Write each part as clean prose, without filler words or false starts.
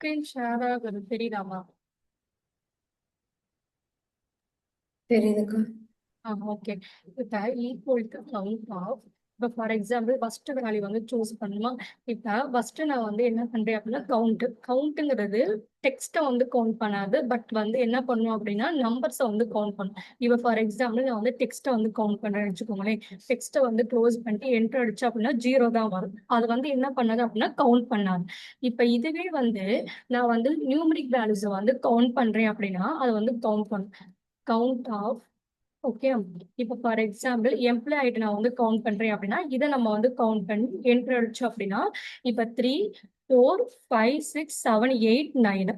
Screen share ஆகுது தெரியுதாமா? தெரியுதுக்கா. Okay. இப்ப equal to count of இப்போ ஃபார் எக்ஸாம்பிள் ஃபர்ஸ்ட் வேல்யூ வந்து சூஸ் பண்ணணுமா? இப்போ ஃபர்ஸ்ட் நான் வந்து என்ன பண்றேன் அப்படின்னா கவுண்ட்டுங்கிறது டெக்ஸ்ட்டை வந்து கவுண்ட் பண்ணாது. பட் வந்து என்ன பண்ணும் அப்படின்னா நம்பர்ஸை வந்து கவுண்ட் பண்ணும். இப்போ ஃபார் எக்ஸாம்பிள் நான் வந்து டெக்ஸ்ட்டை வந்து கவுண்ட் பண்றேன்னு வச்சுக்கோங்களேன். டெக்ஸ்ட்டை வந்து க்ளோஸ் பண்ணிட்டு என்டர் அடிச்சு அப்படின்னா 0 தான் வரும். அது வந்து என்ன பண்ணாது அப்படின்னா கவுண்ட் பண்ணாது. இப்போ இதுவே வந்து நான் வந்து நியூமரிக் வேல்யூஸை வந்து கவுண்ட் பண்றேன் அப்படின்னா அது வந்து கவுண்ட் பண்ணும். Count of okay. இப்போ ஃபார் எக்ஸாம்பிள் எம்ப்ளாய் ஐடி நான் வந்து கவுண்ட் பண்றேன் அப்படின்னா இதை நம்ம வந்து கவுண்ட் பண்ணி என்டர் அடிச்சோம் அப்படின்னா இப்போ 3, 4, 5, 6, 7, 8, 9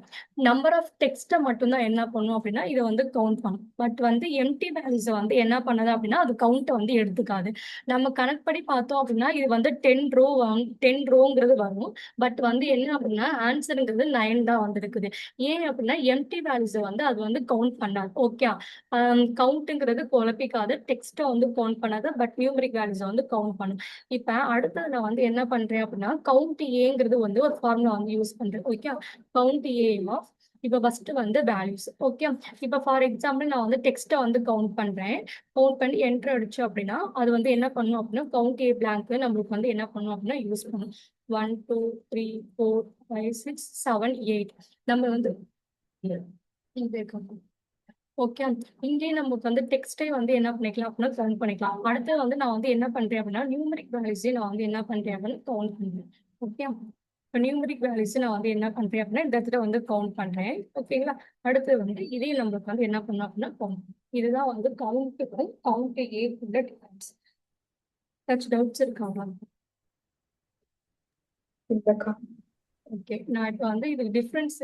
நம்பர் ஆஃப் டெக்ஸ்ட்டை மட்டும்தான் என்ன பண்ணும் அப்படின்னா இதை வந்து கவுண்ட் பண்ணும். பட் வந்து எம்டி வேல்யூஸை வந்து என்ன பண்ணுது அப்படின்னா அது கவுண்ட்டை வந்து எடுத்துக்காது. நம்ம கணக்குப்படி பார்த்தோம் அப்படின்னா இது வந்து 10 ரோங்கிறது வரும். பட் வந்து என்ன அப்படின்னா ஆன்சருங்கிறது 9 தான் வந்திருக்குது. ஏன் அப்படின்னா எம்டி வேல்யூஸை வந்து அது வந்து கவுண்ட் பண்ணாது. ஓகே. கவுண்ட்டுங்கிறது குழப்பிக்காது. டெக்ஸ்ட்டை வந்து கவுண்ட் பண்ணாது. பட் நியூமரிக் வேல்யூஸை வந்து கவுண்ட் பண்ணும். இப்போ அடுத்தது நான் வந்து என்ன பண்றேன் அப்படின்னா கவுண்ட் ஏங்கிறது வந்து ஒரு ஃபார்முலா வந்து யூஸ் பண்றேன். ஓகே. கவுண்ட் ஏ ஆஃப் இப்போ ஃபர்ஸ்ட் வந்து வேல்யூஸ். ஓகே. இப்போ ஃபார் எக்ஸாம்பிள் நான் வந்து டெக்ஸ்ட்டை வந்து கவுண்ட் பண்றேன். கவுண்ட் பண்ணி என்டர் அடிச்சு அப்படின்னா அது வந்து என்ன பண்ணும் அப்படின்னா கவுண்ட் ஏ பிளாங்க் நம்மளுக்கு வந்து என்ன பண்ணும் அப்படின்னா யூஸ் பண்ணும். 1, 2, 3, 4, 5, 6, 7, 8 நம்ம வந்து ஓகே. இங்கே நமக்கு வந்து டெக்ஸ்டே வந்து என்ன பண்ணிக்கலாம் அப்படின்னா கவுண்ட் பண்ணிக்கலாம். அடுத்து வந்து நான் வந்து என்ன பண்றேன் அப்படின்னா நியூமரிக் வேல்யூஸே நான் வந்து என்ன பண்றேன் அப்படின்னா கவுண்ட் பண்றேன். ஓகே. இப்போ நியூமரிக் வேல்யூஸ் நான் வந்து என்ன பண்றேன் அப்படின்னா இந்த இடத்துல வந்து கவுண்ட் பண்றேன். ஓகேங்களா? அடுத்து வந்து இதையும் நம்மளுக்கு வந்து என்ன பண்ணணும் அப்படின்னா கவுண்ட். இதுதான் வந்து கவுண்ட் ஏ டிஃபரன்ஸ். டவுட்ஸ் இருக்காங்க? இல்லக்கா. ஓகே. நான் இப்போ வந்து இது டிஃப்ரென்ஸ்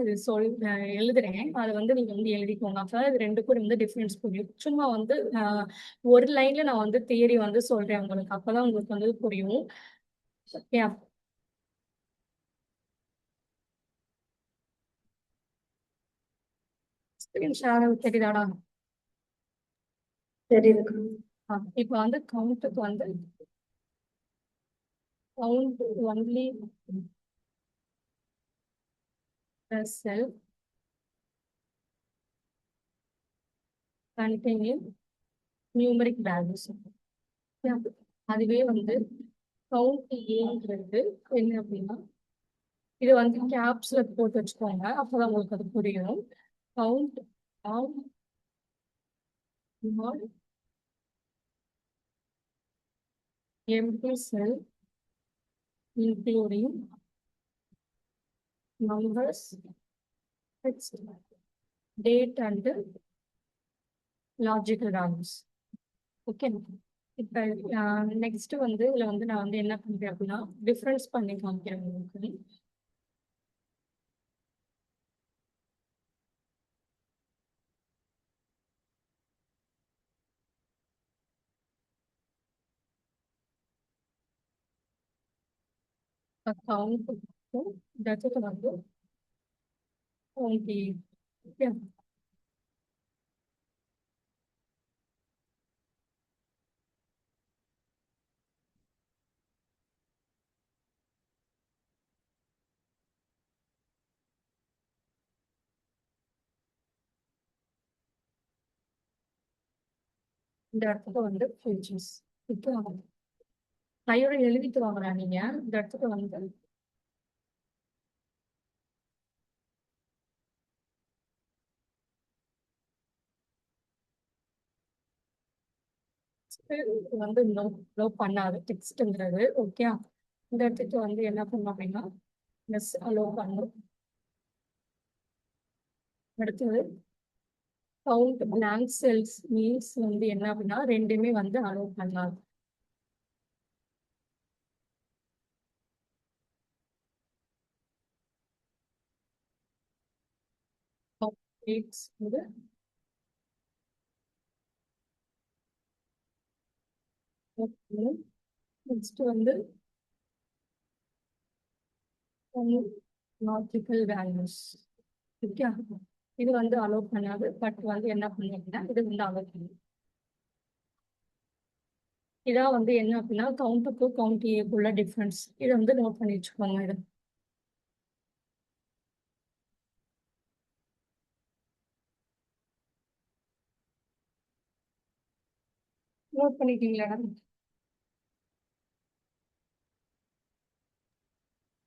எழுதுறேன். அதை வந்து நீங்க வந்து எழுதிக்கோங்க. அப்போ இது ரெண்டுக்கும் வந்து டிஃப்ரென்ஸ் புரியும். சும்மா வந்து ஒரு லைன்ல நான் வந்து தியரி வந்து சொல்றேன் உங்களுக்கு. அப்பதான் உங்களுக்கு வந்து புரியும். ஓகே. ஸ்கிரீன் ஷேர் தெரியுதாடா? தெரியுதுக்கா. இப்போ வந்து கவுண்ட்டுக்கு வந்து count only self containing numeric values. அதுவே வந்து கவுண்ட் ஏங்கிறது என்ன அப்படின்னா இது வந்து கேப்ஸ்ல போட்டு வச்சுக்கோங்க. அப்பதான் உங்களுக்கு அது புரியும். Count of empty cell including numbers, text, date and logical values. Okay. இப்போ நெக்ஸ்ட் வந்து இதுல வந்து நான் வந்து என்ன பண்றேன் அப்படின்னா டிஃபரன்ஸ் பண்ணி காமிக்கிறேன் உங்களுக்கு. கவுண்ட் இந்த இடத்துல வந்து 20. ஓகே. இந்த இடத்துல வந்து ஃபியூச்சர்ஸ். ஓகே. கையோட எழுதிட்டு வாங்கலாம் நீங்க. இந்த இடத்துல வந்து வந்து நோ பண்ணாது டெக்ஸ்ட்ங்கிறது. ஓகே. இந்த இடத்துக்கு வந்து என்ன பண்ணும் அப்படின்னா எஸ் அலோ பண்ணும். அடுத்தது கவுண்ட் பிளாங்க் செல்ஸ் மீன்ஸ் வந்து என்ன அப்படின்னா ரெண்டுமே வந்து அலோ பண்ணாது. வந்து நெக்ஸ்ட் வந்து லாஜிக்கல் வேல்யூஸ். ஓகே. இது வந்து அலோ பண்ணாது. பட் வந்து என்ன பண்ணும் அப்படின்னா இது வந்து அலோ பண்ணும். இதான் வந்து என்ன அப்படின்னா கவுண்ட்டுக்கும் கவுண்ட் ஏக்குள்ள டிஃபரன்ஸ். இதை வந்து நோட் பண்ணி வச்சுக்கோங்க. இது நோட் பண்ணிட்டீங்களா?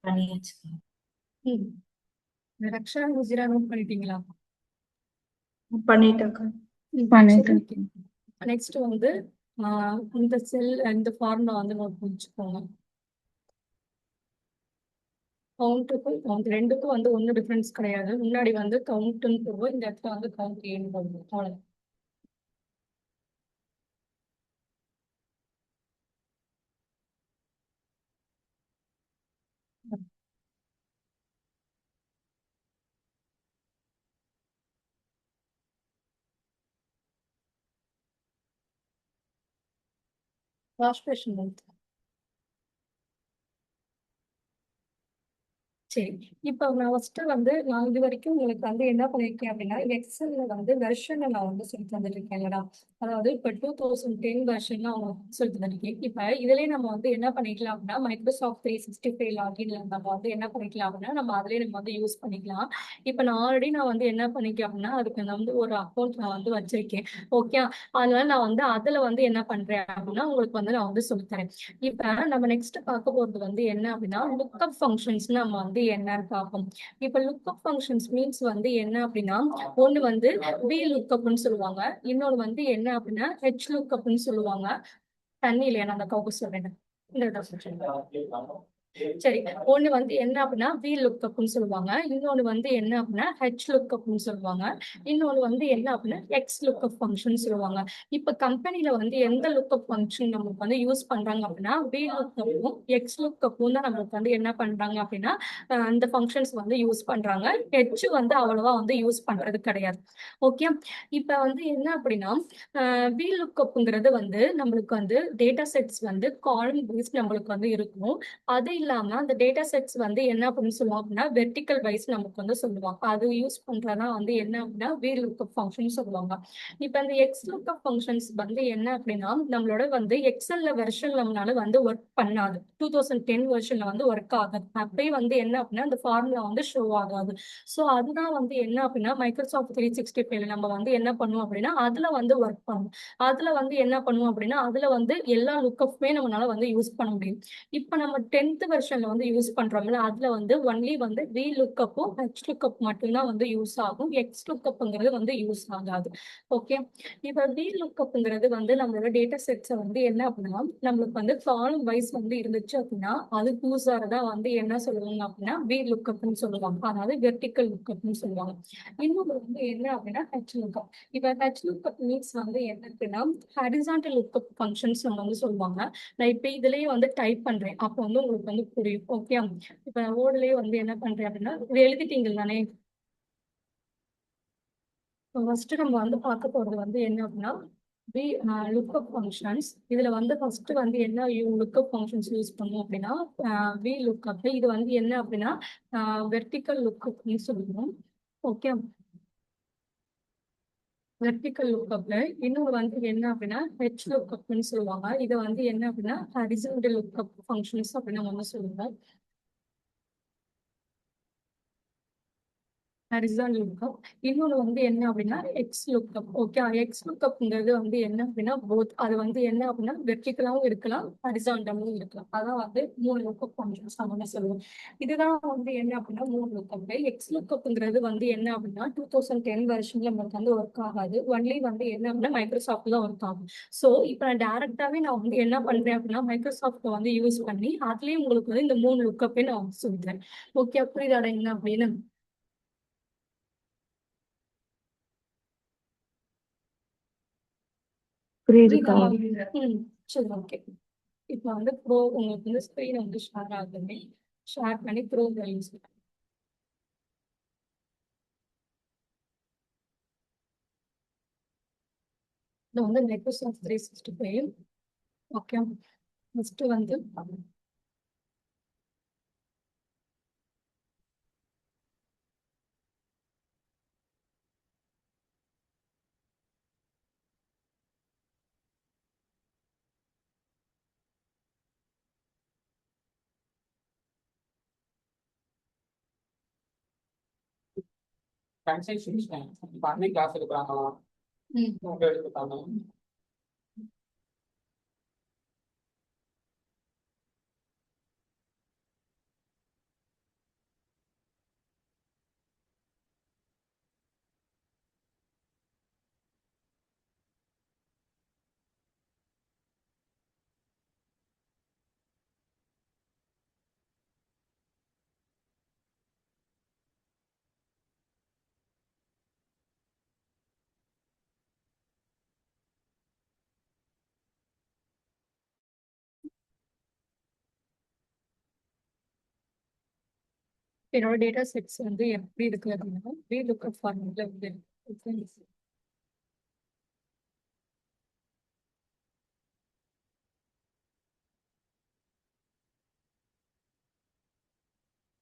பண்ணியாச்சு. ம். ரக்ஷா ருஜிரா நோட் பண்ணிட்டீங்களா? பண்ணிட்டேக்கா. பண்ணிட்டேன். நெக்ஸ்ட் வந்து இந்த செல் இந்த ஃபார்முலா வந்து நோட் பண்ணிச்சுக்கோங்க. கவுண்ட்டுக்கும் கவுண்ட் ரெண்டுக்கும் வந்து ஒன்றும் டிஃபரன்ஸ் கிடையாது. முன்னாடி வந்து கவுண்ட்னு போடுவோம், இந்த இடத்துல வந்து கவுண்ட் ஏன்னு போடுவோம். அவ்வளோ. வாஷ் பேஷன் வந்து சரி. இப்போ நான் ஃபர்ஸ்ட் வந்து நான் இது வரைக்கும் உங்களுக்கு வந்து என்ன பண்ணியிருக்கேன் அப்படின்னா எக்ஸல்ல வந்து வெர்ஷனை நான் வந்து சொல்லி தந்துட்டு இருக்கேன் இல்லடா. அதாவது இப்போ 2010 வெர்ஷன் அவங்க சொல்லி தந்திருக்கேன். இப்போ இதுலயே நம்ம வந்து என்ன பண்ணிக்கலாம் அப்படின்னா மைக்ரோசாஃப்ட் 365 லாகின்ல நம்ம வந்து என்ன பண்ணிக்கலாம் அப்படின்னா நம்ம அதுலயே நம்ம வந்து யூஸ் பண்ணிக்கலாம். இப்போ நான் ஆல்ரெடி நான் வந்து என்ன பண்ணிருக்கேன் அப்படின்னா அதுக்கு நான் வந்து ஒரு அக்கௌண்ட் நான் வந்து வச்சிருக்கேன். ஓகே. அதனால நான் வந்து அதுல வந்து என்ன பண்றேன் அப்படின்னா உங்களுக்கு வந்து நான் வந்து சொல்லித்தரேன். இப்ப நம்ம நெக்ஸ்ட் பார்க்க போறது வந்து என்ன அப்படின்னா லுக்அப் ஃபங்க்ஷன்ஸ் நம்ம வந்து என்னன்னு பார்ப்போம். இப்ப லுக்அப் ஃபங்க்ஷன்ஸ் மீன்ஸ் வந்து என்ன அப்படின்னா ஒண்ணு வந்து வி லுக்அப்னு சொல்லுவாங்க, இன்னொன்னு வந்து என்ன அப்படின்னா ஹெச் லுக்அப்னு சொல்லுவாங்க. தண்ணி இல்லையா, நான் அந்த கவுக்கு சொல்றேன். இந்த இதை சொல்றேன். சரி. ஒண்ணு வந்து என்ன அப்படின்னா வி லுக்அப்னு சொல்லுவாங்க, இன்னொன்னு வந்து என்ன அப்படின்னா ஹெச் லுக்அப்னு சொல்லுவாங்க, இன்னொன்னு வந்து என்ன அப்படின்னா எக்ஸ் லுக்அப் ஃபங்க்ஷன் சொல்லுவாங்க. இப்ப கம்பெனில வந்து எந்த லுக்அப் ஃபங்க்ஷன் நமக்கு வந்து யூஸ் பண்றாங்க அப்படின்னா வி லுக்அப்பும் எக்ஸ் லுக்அப்பும் தான் நமக்கு வந்து என்ன பண்றாங்க அப்படின்னா இந்த ஃபங்க்ஷன்ஸ் வந்து யூஸ் பண்றாங்க. ஹெச் வந்து அவ்வளவா வந்து யூஸ் பண்றது கிடையாது. ஓகே. இப்ப வந்து என்ன அப்படின்னா வி லுக்அப்ங்கிறது வந்து நம்மளுக்கு வந்து டேட்டா செட்ஸ் வந்து காலம் பேஸ்ட் நம்மளுக்கு வந்து இருக்கும். அது இல்லாம அந்த டேட்டா செட்ஸ் வந்து என்ன அப்படின்னு சொல்லுவோம் அப்படின்னா வெர்டிக்கல் வைஸ் நமக்கு வந்து சொல்லுவாங்க. அது யூஸ் பண்றதா வந்து என்ன அப்படின்னா வி லுக்அப் ஃபங்க்ஷன் சொல்லுவாங்க. இப்ப அந்த எக்ஸ் லுக்அப் ஃபங்க்ஷன்ஸ் வந்து என்ன அப்படின்னா நம்மளோட வந்து எக்ஸல்ல வெர்ஷன் நம்மளால வந்து ஒர்க் பண்ணாது. 2010 வெர்ஷன்ல வந்து ஒர்க் ஆகாது. அப்பயே வந்து என்ன அப்படின்னா அந்த ஃபார்முலா வந்து ஷோ ஆகாது. ஸோ அதுதான் வந்து என்ன அப்படின்னா மைக்ரோசாஃப்ட் 365 நம்ம வந்து என்ன பண்ணுவோம் அப்படின்னா அதுல வந்து ஒர்க் பண்ணுவோம். அதுல வந்து என்ன பண்ணுவோம் அப்படின்னா அதுல வந்து எல்லா லுக்கப்புமே நம்மளால வந்து யூஸ் பண்ண முடியும். இப்ப நம்ம 10th வெர்ஷன்ல வந்து யூஸ் பண்றோம்ல அதுல வந்து ஒன்லி வந்து வி லுக்கப்பும் ஹெச் லுக்கப் மட்டும்தான் வந்து யூஸ் ஆகும். எக்ஸ் லுக்கப்ங்கிறது வந்து யூஸ் ஆகாது. ஓகே. இப்ப வி லுக்கப்ங்கிறது வந்து நம்மளோட டேட்டா செட்ஸை வந்து என்ன அப்படின்னா நம்மளுக்கு வந்து காலம் வைஸ் வந்து இருந்துச்சு அப்படின்னா அது யூஸ் ஆறதா வந்து என்ன சொல்லுவாங்க அப்படின்னா வி லுக்கப்னு சொல்லுவாங்க. அதாவது வெர்டிக்கல் லுக்கப்னு சொல்லுவாங்க. இன்னொன்று வந்து என்ன அப்படின்னா ஹெச் லுக்கப். இப்ப ஹெச் லுக்கப் மீன்ஸ் வந்து என்ன அப்படின்னா ஹரிசாண்டல் லுக்கப் ஃபங்க்ஷன்ஸ் நம்ம வந்து சொல்லுவாங்க. நான் இப்ப இதுலயே வந்து டைப் பண்றேன், அப்போ வந்து உங்களுக்கு வந்து புரியும். ஓகே. இப்ப வேர்ட்லயே வந்து என்ன பண்றேன் அப்படின்னா இது எழுதிட்டீங்க தானே. ஃபர்ஸ்ட் நம்ம வந்து பார்க்க போறது வந்து என்ன அப்படின்னா வி லுக்அப் ஃபங்க்ஷன்ஸ். இதுல வந்து ஃபர்ஸ்ட் வந்து என்ன லுக்அப் ஃபங்க்ஷன்ஸ் யூஸ் பண்ணுவோம் அப்படின்னா வி லுக்அப். இது வந்து என்ன அப்படின்னா வெர்டிக்கல் லுக்அப்னு சொல்லுவோம். ஓகே. வெர்டிக்கல் லுக்அப்ல இன்னொரு வந்து என்ன அப்படின்னா ஹெச் லுக்அப்னு சொல்லுவாங்க. இதை வந்து என்ன அப்படின்னா ஹரிசாண்டல் லுக்அப் ஃபங்க்ஷன்ஸ் அப்படின்னு நம்ம வந்து சொல்லுவோம். Horizontal lookup. இன்னொன்று வந்து என்ன அப்படின்னா எக்ஸ் லுக்அப். ஓகே. எக்ஸ் லுக்அப்ங்கிறது வந்து என்ன அப்படின்னா போத். அது வந்து என்ன அப்படின்னா வெர்டிக்கலாவும் இருக்கலாம், ஹரிசாண்டலும் இருக்கலாம். அதான் வந்து 3 லுக்அப் ஃபங்க்ஷன்ஸ் நம்ம வந்து சொல்லுவோம். இதுதான் வந்து என்ன அப்படின்னா 3 லுக்அப். எக்ஸ் லுக்அப்ங்கிறது வந்து என்ன அப்படின்னா 2010 வெர்ஷன்ல நமக்கு வந்து ஒர்க் ஆகாது. ஒன்லி வந்து என்ன அப்படின்னா மைக்ரோசாஃப்ட் தான் ஒர்க் ஆகும். ஸோ இப்போ நான் டேரக்டாவே நான் வந்து என்ன பண்றேன் அப்படின்னா மைக்ரோசாஃப்ட் வந்து யூஸ் பண்ணி அதுலயே உங்களுக்கு வந்து இந்த 3 லுக்கப்பே நான் வந்து சொல்லித்தரேன். ஓகே. புரியுதாடா என்ன அப்படின்னு? புரியுதுக்கா. ம். சரி. ஓகே. இப்போ வந்து ப்ரோ உங்களுக்கு வந்து ஸ்க்ரீன் வந்து ஷேர் ஆகுது. ஷேர் பண்ணி ப்ரோல யூஸ் பண்ணுங்க. இது வந்து மைக்ரோசாஃப்ட் 365. ஓகே. ஃபர்ஸ்ட் வந்து கன்சல்டேஷன் இப்போ அன்னைக்கு கிளாஸ் எடுக்கிறாங்களா ம். உங்க எடுத்துட்டாங்க என்னோட டேட்டா செட்ஸ் வந்து எப்படி இருக்கு அப்படின்னா VLOOKUP ஃபார்மேட்ல வந்து இருக்கு.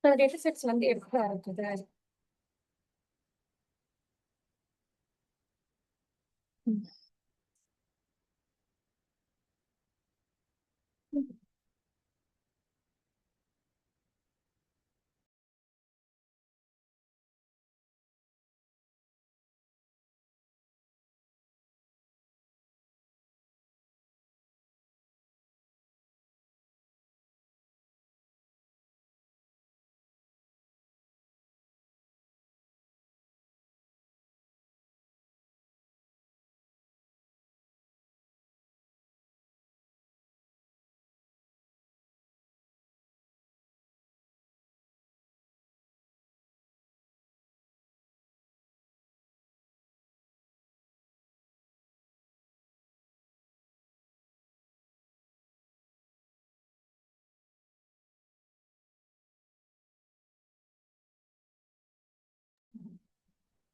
டேட்டா செட்ஸ் வந்து எப்படி இருக்குது. ம்.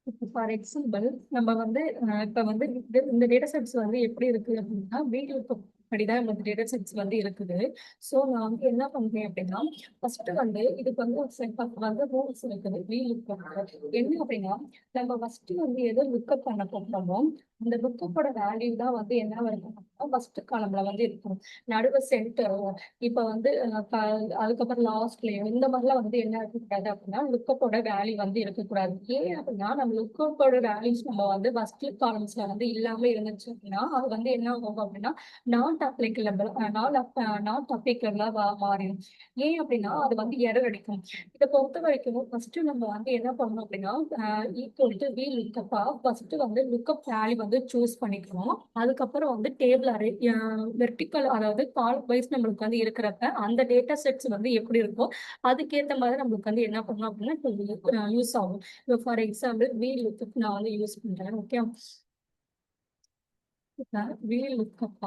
இப்போ ஃபார் எக்ஸாம்பிள் நம்ம வந்து இப்போ வந்து இந்த டேட்டா செட்ஸ் வந்து எப்படி இருக்கு அப்படின்னா வீடியோ படிதான் இந்த டேட்டா செட்ஸ் வந்து இருக்குது. ஸோ நான் வந்து என்ன பண்றேன் அப்படின்னா ஃபர்ஸ்ட் வந்து இதுக்கு வந்து ஒரு செட் வந்து ரூல்ஸ் இருக்குது VLOOKUP. என்ன அப்படின்னா நம்ம ஃபர்ஸ்ட் வந்து எதை லுக்கப் பண்ண போகிறோமோ அந்த லுக்கப்போட வேல்யூ தான் வந்து என்ன இருக்கும் ஃபர்ஸ்ட் காலம்ல வந்து இருக்கும். நடுவு சென்டரோ இப்போ வந்து அதுக்கப்புறம் லாஸ்ட்லயோ இந்த மாதிரிலாம் வந்து என்ன இருக்கக்கூடாது அப்படின்னா லுக்கப்போட வேல்யூ வந்து இருக்கக்கூடாது. ஏன் அப்படின்னா நம்ம லுக்கப்போட வேல்யூஸ் நம்ம வந்து ஃபர்ஸ்ட் காலம்ஸ்ல வந்து இல்லாம இருந்துச்சு அப்படின்னா அது வந்து என்ன ஆகும் அப்படின்னா நாட் அப்ளிகபிள் நாட் அப்ளிகபிளா மாறிடும். ஏன் அப்படின்னா அது வந்து எரர் அடிக்கும். இதை பொறுத்த வரைக்கும் ஃபர்ஸ்ட் நம்ம வந்து என்ன பண்ணணும் அப்படின்னா ஈக்குவல் டு VLOOKUP ஃபர்ஸ்ட் வந்து லுக்கப் வேல்யூ வந்து சூஸ் பண்ணிக்கணும். அதுக்கப்புறம் வந்து டேபிள் அரே வெர்டிக்கல் அதாவது காலம் வைஸ் நம்மளுக்கு வந்து இருக்கிறப்ப அந்த டேட்டா செட்ஸ் வந்து எப்படி இருக்கோ அதுக்கேற்ற மாதிரி நம்மளுக்கு வந்து என்ன பண்ணணும் அப்படின்னா யூஸ் ஆகும். இப்போ ஃபார் எக்ஸாம்பிள் VLOOKUP நான் வந்து யூஸ் பண்றேன். ஓகே, VLOOKUP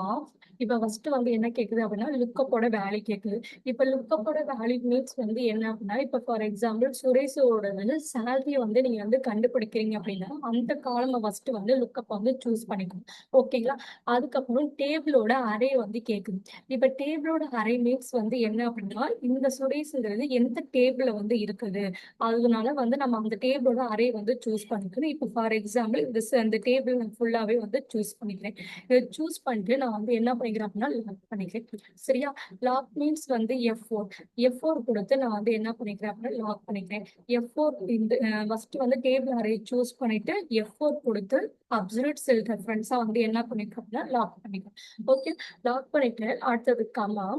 இப்ப ஃபர்ஸ்ட் வந்து என்ன கேக்குது அப்படின்னா லுக்கப்போட வேல்யூ கேக்குது. இப்ப லுக்கப்போட வேல்யூ மீன்ஸ் வந்து என்ன அப்படின்னா இப்ப ஃபார் எக்ஸாம்பிள் சுரேஷோட வந்து சேலரி வந்து நீங்க வந்து கண்டுபிடிக்கிறீங்க அப்படின்னா அந்த காலமை ஃபர்ஸ்ட் வந்து லுக்கப் வந்து சூஸ் பண்ணிக்கணும். ஓகேங்களா, அதுக்கப்புறம் டேபிளோட அரே வந்து கேக்குது. இப்ப டேபிளோட அரே மீன்ஸ் வந்து என்ன அப்படின்னா இந்த சுரேஷ்ங்கிறது எந்த டேபிள்ல வந்து இருக்குது அதனால வந்து நம்ம அந்த டேபிளோட அரே வந்து சூஸ் பண்ணிக்கணும். இப்போ ஃபார் எக்ஸாம்பிள் இந்த டேபிள் ஃபுல்லாவே வந்து சூஸ் பண்ணிக்கிறேன். இதை சூஸ் பண்ணிட்டு நான் வந்து என்ன பண்ணிக்கிறேன் அப்படின்னா லாக் பண்ணிக்கிறேன். சரியா, லாக் மீன்ஸ் வந்து F4 கொடுத்து நான் வந்து என்ன பண்ணிக்கிறேன் அப்படின்னா லாக் பண்ணிக்கிறேன். F4 இந்த ஃபர்ஸ்ட் வந்து டேபிள் அரே சூஸ் பண்ணிட்டு F4 கொடுத்து அப்சல்யூட் செல் ரெஃபரன்ஸா வந்து என்ன பண்ணிக்கிறேன் அப்படின்னா லாக் பண்ணிக்கிறேன். ஓகே, லாக் பண்ணிட்டு அடுத்தது கமா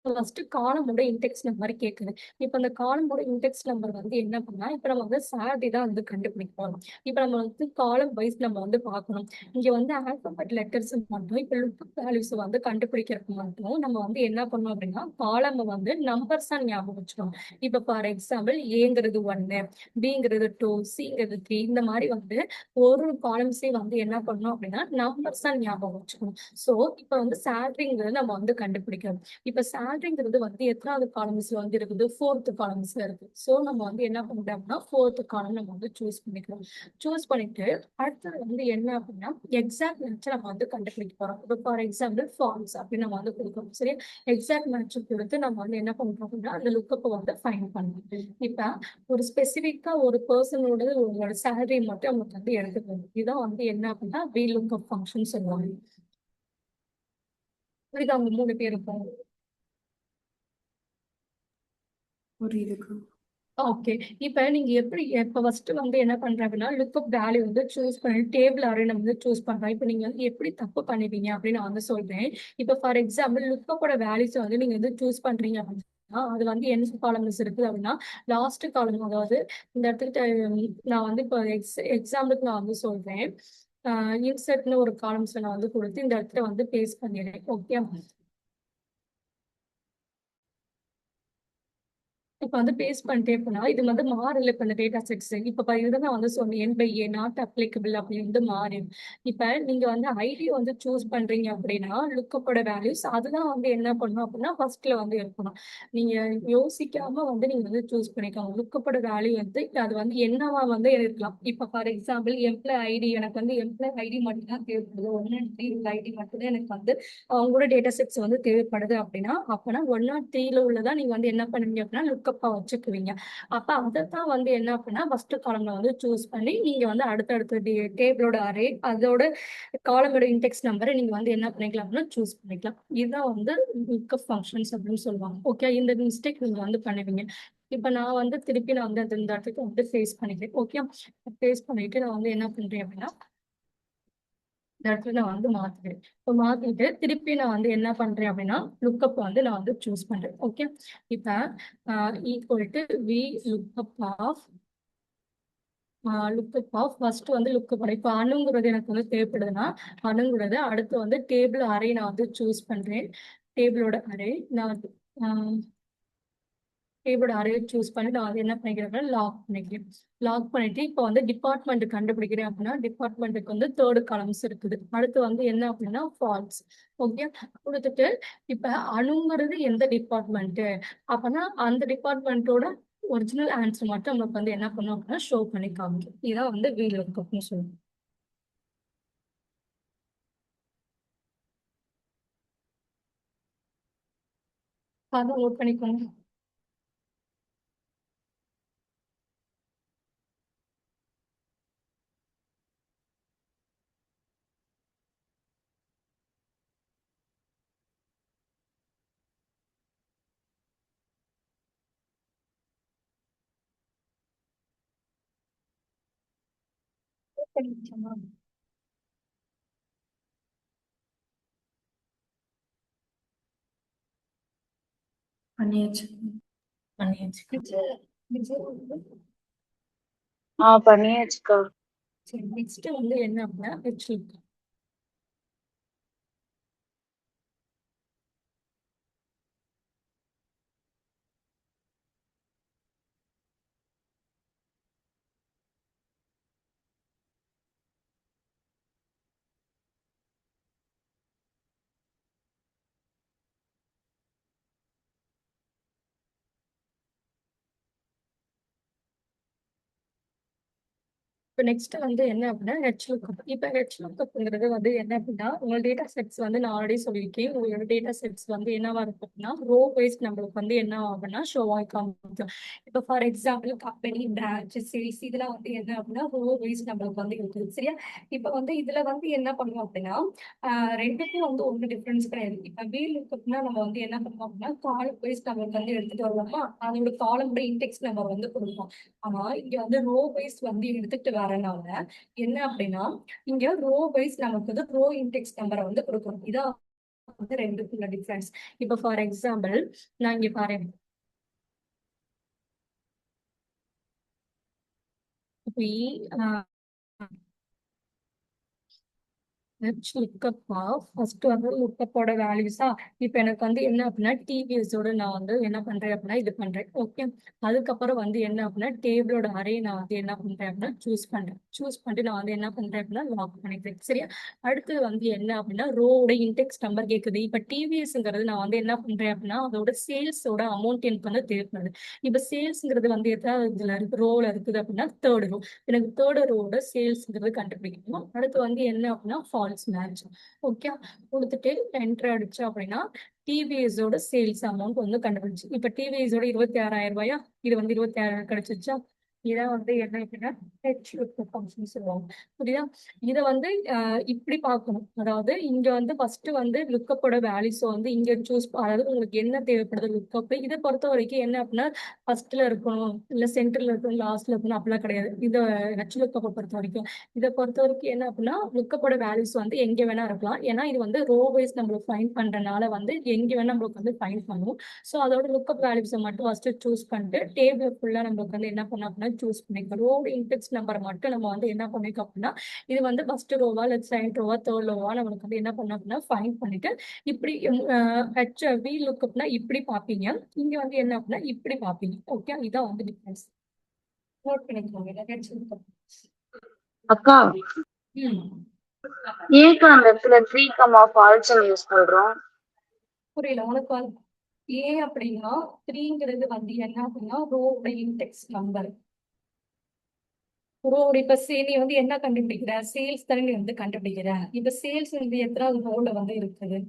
ஃபர்ஸ்ட் காலமோட இன்டெக்ஸ் நம்பர் கேக்குது. இப்ப அந்த காலமோட இன்டெக்ஸ் நம்பர் வந்து என்ன பண்ணா இப்ப நம்ம வந்து சாலரி தான் வந்து கண்டுபிடிக்க போறோம். இப்ப நம்ம வந்து காலம் வைஸ் நம்ம வந்து பார்க்கணும். இங்க வந்து ஆல்பபெட் லெட்டர்ஸ் மட்டும் இப்ப லுக்கப் வேல்யூஸ் வந்து கண்டுபிடிக்கிறதுக்கு மட்டும் நம்ம வந்து என்ன பண்ணோம் அப்படின்னா காலம் வந்து நம்பர்ஸ் தான் ஞாபகம் வச்சுக்கணும். இப்ப ஃபார் எக்ஸாம்பிள் ஏங்கிறது 1, பிங்கிறது 2, சிங்கிறது 3 இந்த மாதிரி வந்து ஒரு காலம்ஸே வந்து என்ன பண்ணணும் அப்படின்னா நம்பர்ஸ் தான் ஞாபகம் வச்சுக்கணும். சோ இப்ப வந்து சேலரிங்கிறது நம்ம வந்து கண்டுபிடிக்கணும். இப்ப சேலரிங்கிறது வந்து எத்தனாவது காலம்ஸ்ல வந்து இருக்குது 4th காலம்ஸ்ல இருக்கு. சோ நம்ம வந்து என்ன பண்றோம்னா 4th காலம் நம்ம வந்து சூஸ் பண்ணிக்கிறோம். சூஸ் பண்ணிட்டு அடுத்தது வந்து என்ன அப்படின்னா எக்ஸாக்ட் மேட்ச் நம்ம வந்து கண்டுபிடிக்க போறோம். இப்போ ஃபார் எக்ஸாம்பிள் ஃபார்ம்ஸ் அப்படின்னு நம்ம வந்து கொடுக்கணும். சரி, எக்ஸாக்ட் மேட்ச் கொடுத்து நம்ம வந்து என்ன பண்றோம் அப்படின்னா அந்த லுக்கப்பை வந்து ஃபைண்ட் பண்ணணும். இப்ப ஒரு ஸ்பெசிபிக்கா ஒரு பர்சனோட சேலரி மட்டும் நமக்கு வந்து எடுத்துக்கணும். இதுதான் வந்து என்ன அப்படின்னா VLOOKUP ஃபங்க்ஷன் சொல்லுவாங்க. புரியுதா அவங்க 3 பேருக்கும்? புரியுதுக்கா. ஓகே, இப்ப நீங்க எப்படி இப்ப ஃபர்ஸ்ட் வந்து என்ன பண்றேன் அப்படின்னா லுக்கப் வேல்யூ வந்து சூஸ் பண்ணி டேபிள் அரே நம்ம வந்து சூஸ் பண்றோம். இப்ப நீங்க வந்து எப்படி தப்பு பண்ணுவீங்க அப்படின்னு நான் வந்து சொல்றேன். இப்ப ஃபார் எக்ஸாம்பிள் லுக்கப்போட வேல்யூஸ் வந்து நீங்க வந்து சூஸ் பண்றீங்க அப்படின்னா அது வந்து என்ன காலம்ஸ் இருக்குது அப்படின்னா லாஸ்ட் காலம். அதாவது இந்த இடத்துக்கு நான் வந்து இப்போ எக்ஸாம்பிளுக்கு நான் வந்து சொல்றேன். இன்சர்ட்னு ஒரு காலம்ஸ்ல நான் வந்து கொடுத்து இந்த இடத்துல வந்து பேஸ்ட் பண்ணிடுறேன். ஓகே, இப்ப வந்து பேஸ்ட் பண்ணிட்டே போனா இது வந்து மாறல. இப்ப இந்த டேட்டா செட்ஸ் இப்ப இதுதான் நான் வந்து சொன்னேன், என் பை ஏ நாட் அப்ளிகபிள் அப்படின்னு மாறிடும். இப்ப நீங்க வந்து ஐடி வந்து சூஸ் பண்றீங்க அப்படின்னா லுக்கப்போட வேல்யூஸ் அதுதான் வந்து என்ன பண்ணணும் அப்படின்னா ஃபர்ஸ்ட்ல வந்து இருக்கணும். நீங்க யோசிக்காம வந்து நீங்க வந்து சூஸ் பண்ணிக்கோங்க. லுக்கப்போட வேல்யூ வந்து அது வந்து என்னவா வந்து இருக்கலாம். இப்ப ஃபார் எக்ஸாம்பிள் எம்ப்ளாய் ஐடி, எனக்கு வந்து எம்ப்ளாய் ஐடி மட்டும் தான் தேவைப்படுது, 103 ஐடி மட்டும் தான் எனக்கு வந்து அவங்களோட டேட்டா செட்ஸ் வந்து தேவைப்படுது அப்படின்னா, அப்பனா 103ல உள்ளதா நீங்க வந்து என்ன பண்ணுவீங்க அப்படின்னா லுக்கப்பா வச்சுக்குவீங்க. அப்ப அதைத்தான் வந்து என்ன அப்படின்னா ஃபர்ஸ்ட் காலம்ல வந்து சூஸ் பண்ணி நீங்க வந்து அடுத்தடுத்த டேபிளோட அரே அதோட காலமோட இன்டெக்ஸ் நம்பரை நீங்க வந்து என்ன பண்ணிக்கலாம் அப்படின்னா சூஸ் பண்ணிக்கலாம். இதுதான் வந்து லுக்கப் ஃபங்க்ஷன்ஸ் அப்படின்னு சொல்லுவாங்க. ஓகே, இந்த மிஸ்டேக் நீங்க வந்து பண்ணுவீங்க. இப்ப நான் வந்து திருப்பி நான் வந்து இந்த இடத்துக்கு வந்து ஃபேஸ் பண்ணிக்கிறேன். ஓகே, ஃபேஸ் பண்ணிட்டு நான் வந்து என்ன பண்றேன் அப்படின்னா இந்த இடத்துல நான் வந்து மாத்துறேன். இப்போ மாத்திட்டு திருப்பி நான் வந்து என்ன பண்றேன் அப்படின்னா லுக்கப் வந்து நான் வந்து சூஸ் பண்றேன். ஓகே, இப்ப equal to V lookup of first வந்து லுக்கப் பண்ண இப்போ அணுங்கிறது எனக்கு வந்து தேவைப்படுதுன்னா அணுங்கிறது அடுத்து வந்து டேபிள் அரே நான் வந்து சூஸ் பண்றேன். டேபிளோட அரே நான் டேபிளோட அரே சூஸ் பண்ணி நான் வந்து என்ன பண்ணிக்கிறேன் லாக் பண்ணிக்கிறேன். லாக் பண்ணிட்டு இப்போ வந்து டிபார்ட்மெண்ட் கண்டுபிடிக்கிறேன் அப்படின்னா டிபார்ட்மெண்ட்டுக்கு வந்து தேர்ட் காலம்ஸ் இருக்குது. அடுத்து வந்து என்ன அப்படின்னா ஃபால்ஸ். ஓகே, கொடுத்துட்டு இப்ப அணுங்கிறது எந்த டிபார்ட்மெண்ட் அப்பனா அந்த டிபார்ட்மெண்ட்டோட ஒரிஜினல் ஆன்சர் மட்டும் நமக்கு வந்து என்ன பண்ணும் அப்படின்னா ஷோ பண்ணி காமிக்கும். இதான் வந்து வீல் இருக்குன்னு சொல்லுவோம். அதை நோட் பண்ணிக்கோங்க. note பண்ணிக்கோங்க. பண்ணியாச்சு. பண்ணியாச்சுக்கா. சரி, நெக்ஸ்ட் வந்து என்ன அப்படின்னா ஹெச்லுக். இப்போ நெக்ஸ்ட் வந்து என்ன அப்படின்னா ஹெச்லுக்கப். இப்போ ஹெச்லுக்கப்ங்கிறது வந்து என்ன அப்படின்னா உங்களோட டேட்டா செட்ஸ் வந்து நான் ஆல்ரெடி சொல்லியிருக்கேன். உங்களோட டேட்டா செட்ஸ் வந்து என்னவா இருக்கும் அப்படின்னா ரோ வைஸ் நம்மளுக்கு வந்து என்ன ஆகும்னா ஷோ ஆகி காமிக்கும். இப்போ for example company, branch, series இதெல்லாம் வந்து என்ன அப்படின்னா ரோ வைஸ் நம்மளுக்கு வந்து இருக்குது. சரியா, இப்போ வந்து இதுல வந்து என்ன பண்ணுவோம் அப்படின்னா ரெண்டுக்கும் வந்து ஒன்றும் டிஃபரன்ஸ் கிடையாது. இப்போ வீல் லுக்கப்னா நம்ம வந்து என்ன பண்ணுவோம் அப்படின்னா காலம் வைஸ் நம்மளுக்கு வந்து எடுத்துட்டு வருவோமா, அதோட காலமோட இன்டெக்ஸ் நம்ம வந்து கொடுப்போம். ஆனா இங்க வந்து ரோ வைஸ் வந்து எடுத்துட்டு வரனால என்ன அப்படின்னா இங்க ரோ வைஸ் நமக்கு வந்து ரோ இன்டெக்ஸ் நம்பரை வந்து கொடுக்கணும். இதான் வந்து ரெண்டுக்குள்ள டிஃபரன்ஸ். இப்ப ஃபார் எக்ஸாம்பிள் நான் இங்க பாருங்க, இப்ப லுக்கப் ஆஃப் ஃபர்ஸ்ட் வந்து லுக்கப்போட வேல்யூஸா இப்போ எனக்கு வந்து என்ன அப்படின்னா டிவிஎஸோட நான் வந்து என்ன பண்றேன் அப்படின்னா இது பண்றேன். ஓகே, அதுக்கப்புறம் வந்து என்ன அப்படின்னா டேபிளோட அரே நான் வந்து என்ன பண்றேன் அப்படின்னா சூஸ் பண்ணிட்டு நான் வந்து என்ன பண்றேன் அப்படின்னா லாக் பண்ணிக்கிறேன். சரியா, அடுத்து வந்து என்ன அப்படின்னா ரோட இன்டெக்ஸ் நம்பர் கேட்குது. இப்போ டிவிஎஸ்ங்கிறது நான் வந்து என்ன பண்றேன் அப்படின்னா அதோட சேல்ஸோட அமௌண்ட் எனக்கு வந்து தேவைப்படுது. இப்போ சேல்ஸ்ங்கிறது வந்து எதாவது இதுல இருக்கு ரோல இருக்குது அப்படின்னா தேர்ட் ரோ, எனக்கு தேர்ட் ரோட சேல்ஸ்ங்கிறது கண்டுபிடிக்கணும். அடுத்து வந்து என்ன அப்படின்னா ஃபால்ஸ் மேட்ச். ஓகே, கொடுத்துட்டு என்டர் அடிச்சு அப்படின்னா டிவிஎஸோட சேல்ஸ் அமௌண்ட் வந்து கண்டுபிடிச்சு. இப்ப டிவிஎஸோட 26,000 ரூபாயா, இது வந்து 26,000 கிடைச்சிச்சா. இதான் வந்து என்ன அப்படின்னா ஃபங்க்ஷன் சொல்லுவாங்க. புரியுதா, இதை வந்து இப்படி பார்க்கணும். அதாவது இங்க வந்து ஃபர்ஸ்ட் வந்து லுக்கப்போட வேல்யூஸ் வந்து இங்க சூஸ், அதாவது உங்களுக்கு என்ன தேவைப்படுது லுக்கப் இதை பொறுத்த வரைக்கும் என்ன அப்படின்னா ஃபர்ஸ்ட்ல இருக்கணும் இல்ல சென்டர்ல இருக்கணும் லாஸ்ட்ல இருக்கணும் அப்படிலாம் கிடையாது. இதை லுக்கப்பை பொறுத்த வரைக்கும் இதை பொறுத்த வரைக்கும் என்ன அப்படின்னா லுக்கப்போட வேல்யூஸ் வந்து எங்க வேணா இருக்கலாம். ஏன்னா இது வந்து ரோ வைஸ் நம்மளுக்கு ஃபைன் பண்றதுனால வந்து எங்க வேணா நம்மளுக்கு வந்து ஃபைன் பண்ணுவோம். ஸோ அதோட லுக்கப் வேல்யூஸை மட்டும் ஃபர்ஸ்ட் சூஸ் பண்ணிட்டு டேபிள் ஃபுல்லா நம்மளுக்கு வந்து என்ன பண்ணோம் அப்படின்னா சூஸ் பண்ணிக்கலாம். ரோவோட இன்டெக்ஸ் நம்பர் மட்டும் நம்ம வந்து என்ன பண்ணிருக்கோம் அப்படின்னா, இது வந்து ஃபர்ஸ்ட் ரோவா இல்ல செகண்ட் ரோவா தேர்ட் ரோவா நம்மளுக்கு வந்து என்ன பண்ணணும் அப்படின்னா ஃபைண்ட் பண்ணிட்டு இப்படி ஹெச்வி லுக்கப்னா இப்படி பார்ப்பீங்க. இங்க வந்து என்ன அப்படின்னா இப்படி பார்ப்பீங்க. ஓகே, இதான் வந்து டிஃபரன்ஸ். நோட் பண்ணிக்கோங்க. இதை ஹெச் லுக்கப். அக்கா, ம் ஏன்க்கா அந்த இடத்துல 3, ஃபால்ஸ் யூஸ் பண்றோம்? புரியல உனக்கு வந்து ஏன் அப்படின்னா 3ங்கிறது வந்து என்ன அப்படின்னா ரோவோட இன்டெக்ஸ் நம்பர். ரோடு இப்ப நீ வந்து என்ன கண்டுபிடிக்கிற? சேல்ஸ் தானே நீ வந்து கண்டுபிடிக்கிற. இப்ப சேல்ஸ் வந்து எத்தனாவது ரோல வந்து இருக்குது?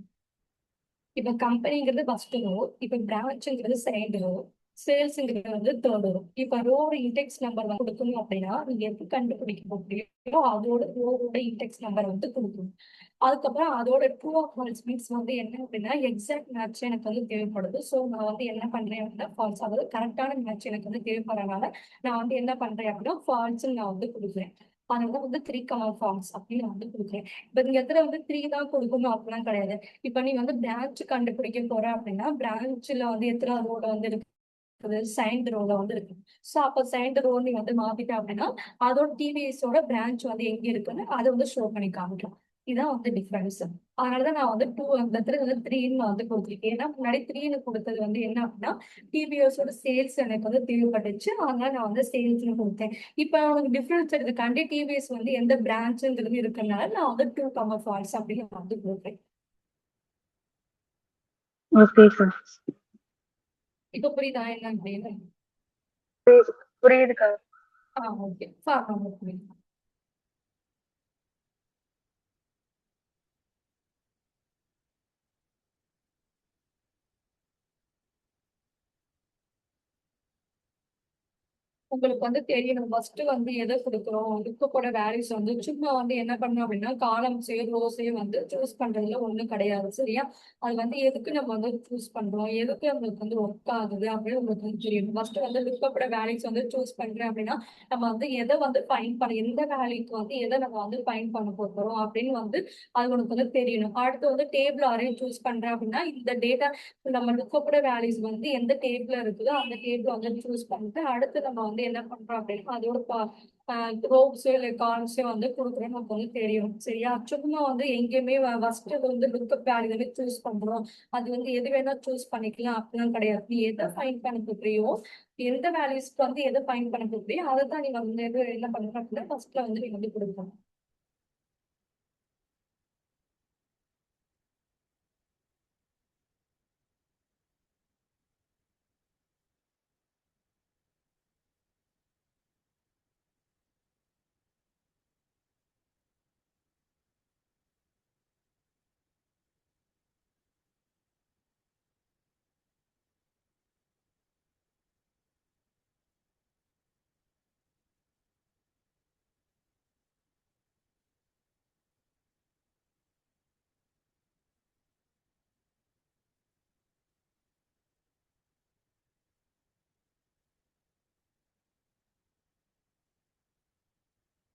இப்ப கம்பெனிங்கிறது ஃபர்ஸ்ட் ரோ, இப்ப பிரான்ச்ங்கிறது செகண்ட் ரோ, சேல்ஸ்ங்கிறது வந்து தேர்ட் ரோ. இப்ப ரோட இன்டெக்ஸ் நம்பர் வந்து கொடுக்கணும் அப்படின்னா நீங்க எப்படி கண்டுபிடிக்க போறீங்களோ அதோட ரோவோட இன்டெக்ஸ் நம்பர் வந்து கொடுக்கணும். அதுக்கப்புறம் அதோட ட்ரூ ஆர் ஃபால்ஸ் மீன்ஸ் வந்து என்ன அப்படின்னா எக்ஸாக்ட் மேட்ச் எனக்கு வந்து தேவைப்படுது. ஸோ நான் வந்து என்ன பண்றேன் அப்படின்னா ஃபால்ஸ், அதாவது கரெக்டான மேட்ச் எனக்கு வந்து தேவைப்படுறதுனால நான் வந்து என்ன பண்றேன் அப்படின்னா ஃபால்ஸ் நான் வந்து கொடுக்குறேன். அதனால வந்து 3, ஃபால்ஸ் அப்படின்னு நான் வந்து கொடுக்குறேன். இப்ப இந்த இடத்துல வந்து 3 தான் கொடுக்கணும் அப்படிலாம் கிடையாது. இப்ப நீ வந்து பிரான்ச் கண்டுபிடிக்க போற அப்படின்னா பிரான்ச்ல வந்து எத்தனை ரோட வந்து இருக்குது? செகண்ட் ரோல வந்து இருக்கு. ஸோ அப்போ செகண்ட் ரோ நீ வந்து மாத்திட்ட அப்படின்னா அதோட டிவிஎஸோட பிரான்ச் வந்து எங்க இருக்குன்னு அதை வந்து ஷோ பண்ணி காமிக்கலாம். இதான் வந்து டிஃபரன்ஸ். அதனாலதான் நான் வந்து அந்த இடத்துல வந்து 3ன்னு நான் வந்து கொடுத்துருக்கேன். ஏன்னா முன்னாடி 3ன்னு கொடுத்தது வந்து என்ன அப்படின்னா டிவிஎஸோட சேல்ஸ் எனக்கு வந்து தேவைப்பட்டுச்சு. அதனால நான் வந்து சேல்ஸ்னு கொடுத்தேன். இப்ப உனக்கு டிஃபரன்ஸ் எடுத்துக்காண்டி டிவிஎஸ் வந்து எந்த பிரான்ச்சுங்கிறது இருக்கறனால நான் வந்து 2, ஃபால்ஸ் அப்படின்னு நான் வந்து கொடுக்குறேன். ஓகேக்கா, இப்ப புரியுதா என்ன அப்படின்னு? புரியுதுக்கா. ஓகே, ஃபார்மா புரியுது. உங்களுக்கு வந்து தெரியணும் ஃபர்ஸ்ட் வந்து எதை கொடுக்குறோம். லுக்கப்போட வேல்யூஸ் வந்து சும்மா வந்து என்ன பண்ணணும் அப்படின்னா காலம்ஸையோ ரோஸையோ வந்து சூஸ் பண்றதுல ஒண்ணும் கிடையாது. சரியா? அது வந்து எதுக்கு நம்ம வந்து சூஸ் பண்றோம், எதுக்கு நம்மளுக்கு வந்து ஒர்க் ஆகுது அப்படின்னு உங்களுக்கு வந்து தெரியணும். ஃபர்ஸ்ட் வந்து லுக்கப்போட வேல்யூஸ் வந்து சூஸ் பண்றேன் அப்படின்னா நம்ம வந்து எதை வந்து ஃபைண்ட் பண்ண, எந்த வேல்யூக்கு வந்து எதை நம்ம வந்து ஃபைண்ட் பண்ண போறோம் அப்படின்னு வந்து அது உனக்கு வந்து தெரியணும். அடுத்து வந்து டேபிள் அரேஞ்ச் சூஸ் பண்றேன் அப்படின்னா இந்த டேட்டா நம்ம லுக்கப்போட வேல்யூஸ் வந்து எந்த டேபிள்ல இருக்குதோ அந்த டேபிள் வந்து சூஸ் பண்ணிட்டு அடுத்து நம்ம வந்து என்ன பண்றோம் அப்படின்னா அதோட ரோப்ஸோ இல்லை காலம்ஸோ வந்து கொடுக்குறோம் நமக்கு வந்து தெரியும். சரியா? சும்மா வந்து எங்கேயுமே ஃபர்ஸ்ட் வந்து லுக்கப் வேல்யூ வந்து சூஸ் பண்றோம், அது வந்து எது வேணா சூஸ் பண்ணிக்கலாம் அப்படிலாம் கிடையாது. நீ எதை ஃபைண்ட் பண்ண போறியோ, எந்த வேல்யூஸ்க்கு வந்து எதை ஃபைண்ட் பண்ண போறியோ அதை தான் நீங்க வந்து என்ன பண்ற அப்படின்னா ஃபர்ஸ்ட்ல வந்து நீங்க வந்து கொடுக்கணும்.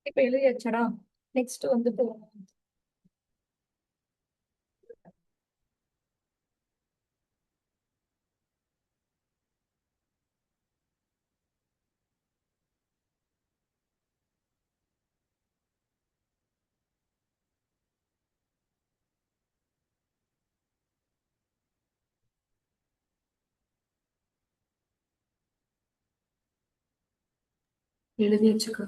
இப்ப எழுதியாச்சடா. நெக்ஸ்ட் வந்து எழுதி வச்சுக்கோ.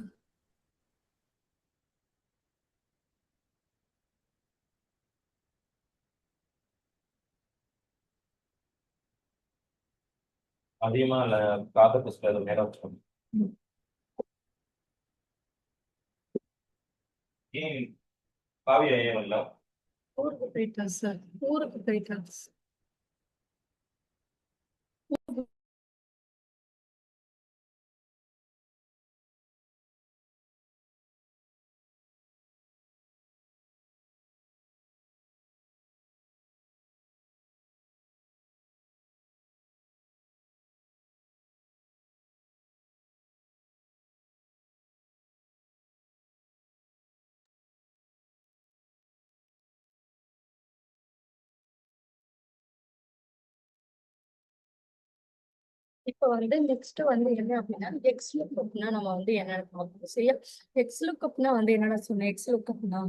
அதிகமா இல்ல, காத புஸ்தகம் நேரம் வச்சுக்கணும். ஏன் காவியா ஏன் வரல? ஊருக்கு போயிட்டா சார், ஊருக்கு போயிட்டா. இப்ப வந்து நெக்ஸ்ட் வந்து என்ன அப்படின்னா எக்ஸ் லுக்கப்னா நம்ம வந்து என்னன்னு பார்ப்போம். சரியா? எக்ஸ் லுக்கப்னா வந்து என்னடா சொன்னேன்? எக்ஸ் லுக்கப்னா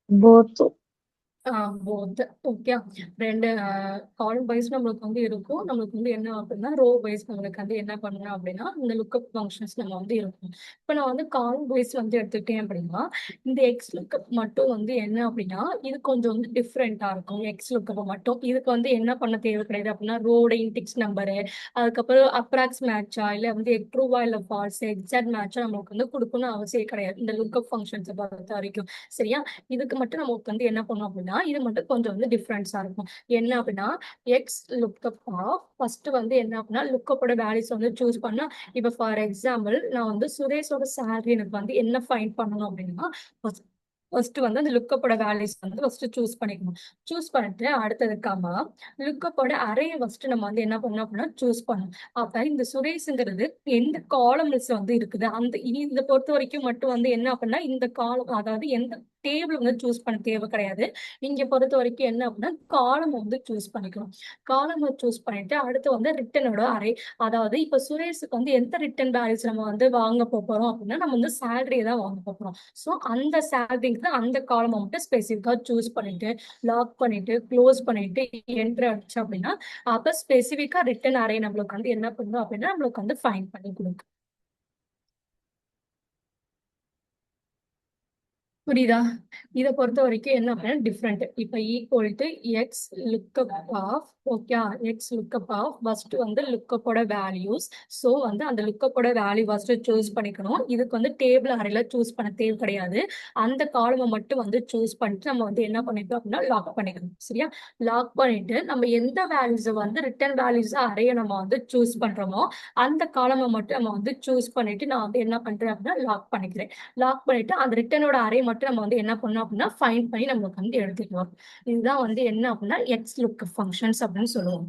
both. போத். ஓகே, ரெண்டு காலம் வைஸ் நம்மளுக்கு வந்து இருக்கும். நம்மளுக்கு வந்து என்ன அப்படின்னா ரோ வைஸ் நம்மளுக்கு வந்து என்ன பண்ணணும் அப்படின்னா இந்த லுக்கப் ஃபங்க்ஷன்ஸ் நம்ம வந்து இருக்கும். இப்போ நான் வந்து காலம் வைஸ் வந்து எடுத்துக்கிட்டேன் அப்படின்னா இந்த எக்ஸ் லுக்கப் மட்டும் வந்து என்ன அப்படின்னா இது கொஞ்சம் வந்து டிஃப்ரெண்டா இருக்கும். எக்ஸ் லுக்கப் மட்டும் இதுக்கு வந்து என்ன பண்ண தேவை கிடையாது அப்படின்னா ரோட இன்டெக்ஸ் நம்பரு, அதுக்கப்புறம் அப்ராக்ஸ் மேட்சா இல்லை வந்து ட்ரூவா இல்லை ஃபால்ஸ் எக்ஸாக்ட் மேட்சா நம்மளுக்கு வந்து கொடுக்கணும்னு அவசியம் கிடையாது இந்த லுக்கப் ஃபங்க்ஷன்ஸை பொறுத்த வரைக்கும். சரியா? இதுக்கு மட்டும் நமக்கு வந்து என்ன பண்ணணும் அப்படின்னா இது மட்டும் கொஞ்சம் வந்து டிஃப்ரென்ஸா இருக்கும். என்ன அப்படின்னா எக்ஸ் லுக்கப் ஆஃப் ஃபர்ஸ்ட் வந்து என்ன அப்படின்னா லுக்கப்போட வேல்யூஸ் வந்து சூஸ் பண்ணா இப்போ ஃபார் எக்ஸாம்பிள் நான் வந்து சுரேஷோட சேலரி எனக்கு வந்து என்ன ஃபைண்ட் பண்ணணும் அப்படின்னா ஃபர்ஸ்ட் வந்து அந்த லுக்கப்போட வேல்யூஸ் வந்து ஃபர்ஸ்ட் சூஸ் பண்ணிக்கணும். சூஸ் பண்ணிட்டு அடுத்ததுக்காம லுக்கப்போட அரேயை ஃபர்ஸ்ட் நம்ம வந்து என்ன பண்ணணும் அப்படின்னா சூஸ் பண்ணணும். அப்ப இந்த சுரேஷ்ங்கிறது எந்த காலம்ஸ்ல வந்து இருக்குது அந்த இந்த பொறுத்த வரைக்கும் மட்டும் வந்து என்ன அப்படின்னா இந்த காலம் அதாவது எந்த டேபிள் வந்து சூஸ் பண்ண தேவை கிடையாது. இங்க பொறுத்த வரைக்கும் என்ன அப்படின்னா காலம் வந்து சூஸ் பண்ணிக்கணும். காலம் சூஸ் பண்ணிட்டு அடுத்து வந்து ரிட்டனோட அரே, அதாவது இப்ப சுரேஷுக்கு வந்து எந்த ரிட்டன் வேல்யூஸ் நம்ம வந்து வாங்க போறோம் அப்படின்னா நம்ம வந்து சேலரியை தான் வாங்க போறோம். ஸோ அந்த சேலரிக்கு தான் அந்த காலம் மட்டும் ஸ்பெசிஃபிக்கா சூஸ் பண்ணிட்டு லாக் பண்ணிட்டு க்ளோஸ் பண்ணிட்டு என்ட்ரு அடிச்சு அப்படின்னா அப்ப ஸ்பெசிஃபிக்கா ரிட்டன் அரே நம்மளுக்கு வந்து என்ன பண்ணும் அப்படின்னா நம்மளுக்கு வந்து ஃபைன் பண்ணி கொடுக்கும். புரியுதா? இதை பொறுத்த வரைக்கும் என்ன அப்படின்னா டிஃப்ரெண்ட். இப்ப equal to X lookup of okay X lookup of first வந்து லுக்கப்போட வேல்யூஸ். ஸோ வந்து அந்த லுக்கப்போட வேல்யூ ஃபர்ஸ்ட் சூஸ் பண்ணிக்கணும். இதுக்கு வந்து டேபிள் அறையில சூஸ் பண்ண தேவை கிடையாது. அந்த காலமை மட்டும் வந்து சூஸ் பண்ணிட்டு நம்ம வந்து என்ன பண்ணிட்டோம் அப்படின்னா லாக் பண்ணிக்கணும். சரியா? லாக் பண்ணிட்டு நம்ம எந்த வேல்யூஸை வந்து ரிட்டர்ன் வேல்யூஸ் அறைய நம்ம வந்து சூஸ் பண்றோமோ அந்த காலமை மட்டும் நம்ம வந்து சூஸ் பண்ணிட்டு நான் வந்து என்ன பண்றேன் அப்படின்னா லாக் பண்ணிக்கிறேன். லாக் பண்ணிட்டு அந்த ரிட்டனோட அரே மட்டும் நம்ம வந்து என்ன பண்ணோம் அப்படின்னா ஃபைண்ட் பண்ணி நம்மளுக்கு வந்து எடுத்துட்டு வரும். இதுதான் வந்து என்ன அப்படின்னா எக்ஸ் லுக் ஃபங்க்ஷன்ஸ் அப்படின்னு சொல்லுவோம்.